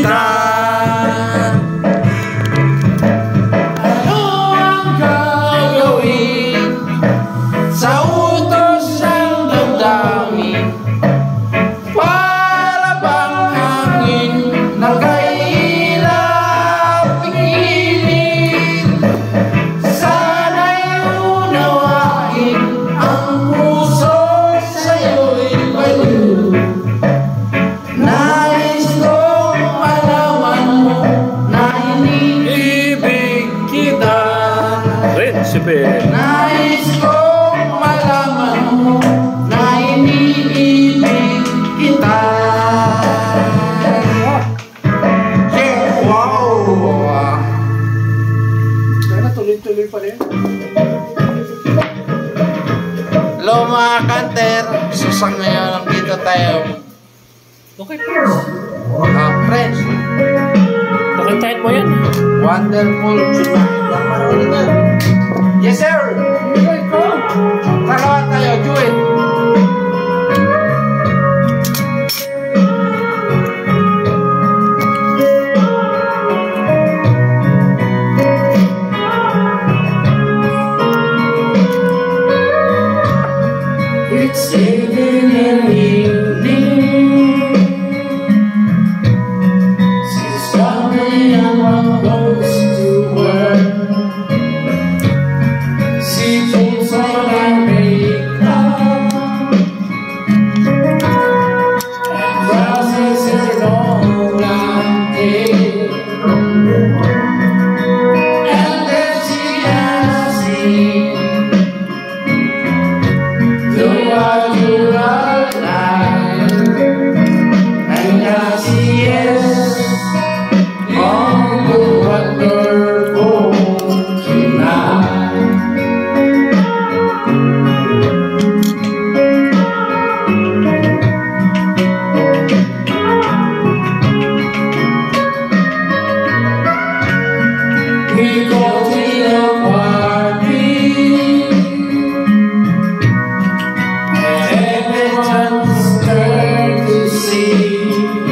kita. Ano ang gagawin sa utos ng damdamin? Para bang hangin na kailap pigilin? Sana'y unawain ang puso sa'yo'y baliw. Nais kong malaman mo na iniibig kita. Nais kong malaman mo na iniibig kita. Yeah, wow! Sana tuloy-tuloy pa rin. Hello mga kanter, susang ngayon dito tayo. Okay, Prince. Friends, Pakantahin mo yan. wonderful tonight. Yes sir! Dalawa tayo, Juin. It's evening and evening. Since Sunday I'm close to work. She takes all my makeup and crosses her long black hair. And then she asks me, do I do alive? And I say yes. On the wonderful tonight. We go to the party. Everyone's turn to see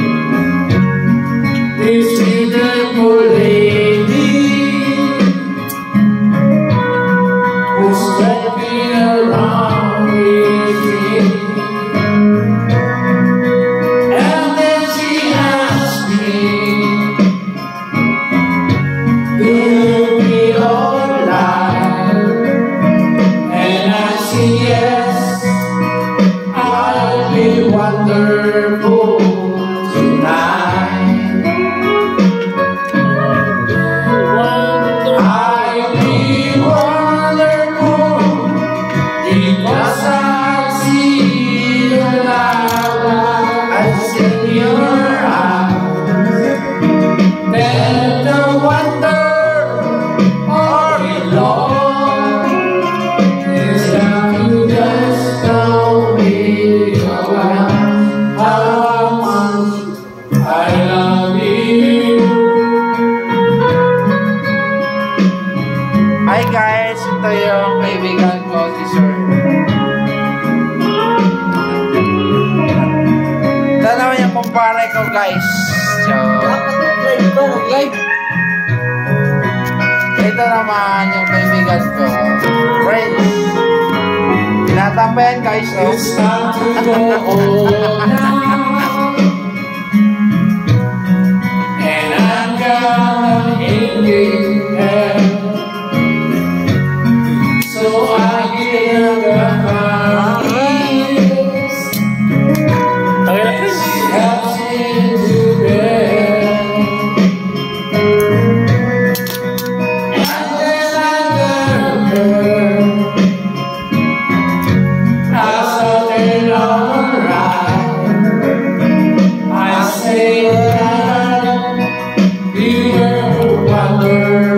this beautiful lady who's walking around with me. And then she asked me, do you feel alright? And I say yes. I'll be wonderful tonight. I'll be wonderful because I see the light that's in your eyes. Then the wonder or love is that you just tell me how much I love you. Hi guys, ito yung kaibigan ko, si Sir. Dalawa yung kumpare ko guys. So, live. Ito naman yung kaibigan ko, friends. Tinatambayan guys, no? It's time to go on now. And I'm gonna Engage her. So I give her my ears. Tangin na, Prince. She helps me to bed. And then I love her. I saw it alright. I say that you were wonderful.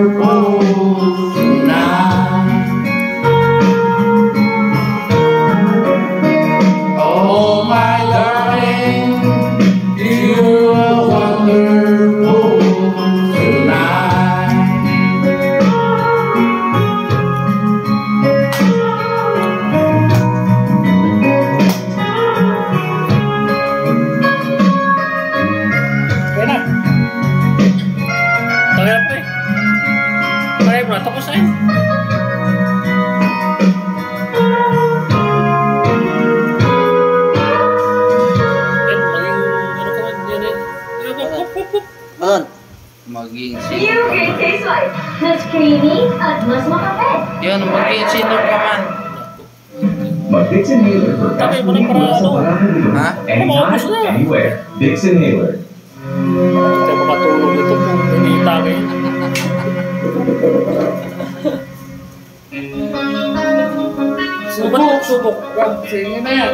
maging You sino ka great man. taste wise. Mas creamy at mas makapit. Yun, maging sino ka man. Mag-Dix Inhaler for Tabi fast mo na relief para less ano. than 100 liters. Ha? Maubos na. Anytime, anywhere. Dix Inhaler. Tayo makatulog ito kung hinihintagay. Subok. Sige na yan.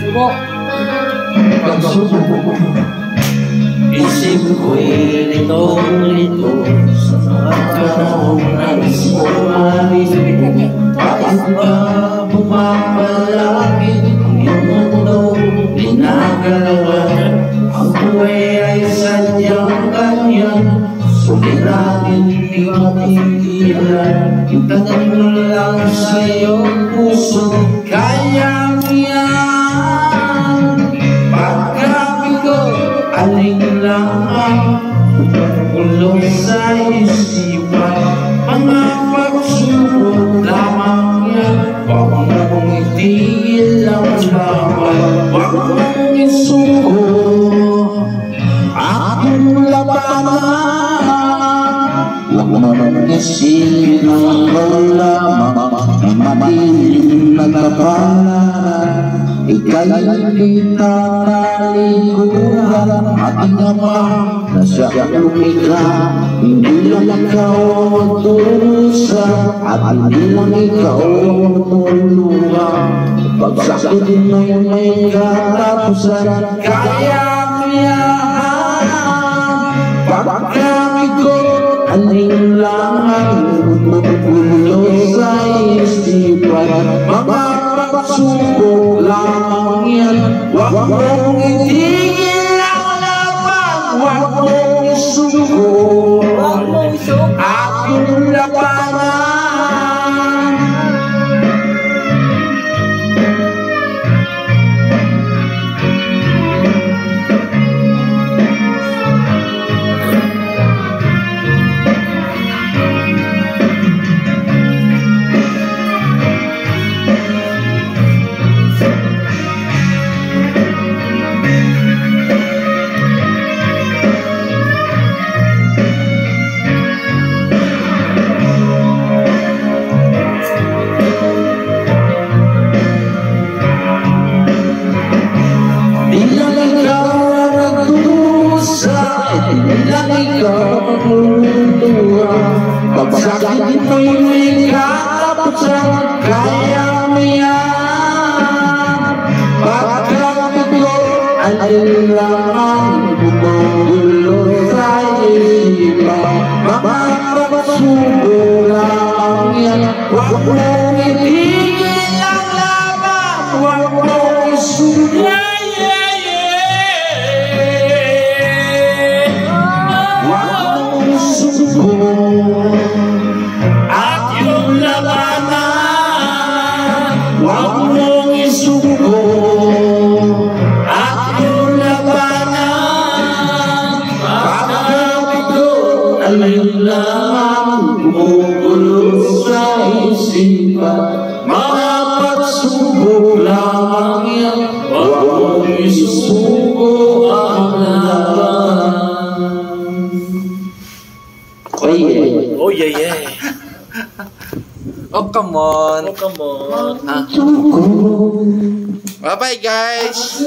Subok. Isip ko'y litong-lito sa mga kaunang sumalis. Bakit ba bumapalapit ang iyong mundo ginagalawan? Ang buhay ay sadyang ganyan, suliranin di mapigilan. Itanong mo lang sa iyong puso, kaya mo yan. Pagkabigo, alinlangan, pagulong sa isipan, mga pagsubok lamang yan. Huwag mong itigil ang laban, huwag mong isuko aking labanan. Huwag mong isipin ang lamang ang madilim na kapalaran. Ika'y hindi tatalikuran, ating Ama na sa lumikha. Hindi lang ikaw ang magdurusa, at hindi lang ikaw ang magtulungan. Pagsakit mo'y may katapusan, kaya mo yan. Pagkabigot, alinlangan, magpulo sa isipan, mga pagsubok lamang yan. Huwag mong itigil ang laban, huwag mong isuko aking labanan. Pagsakit mo'y may katapusan, kaya mo yan. Pagkabigot, alinlangan, bumubulo sa isipan, mga pagsubok lamang yan. Huwag mong itigil ang laban, huwag mong isuko. Huwag mong isuko aking labanan. Pagkabigot, alinlangan, bumubulo sa isipan, mga pagsubok lamang yan. Huwag mong isuko ang laban. Oh yeah. Oh, come on. Oh, come on. Bye-bye, guys.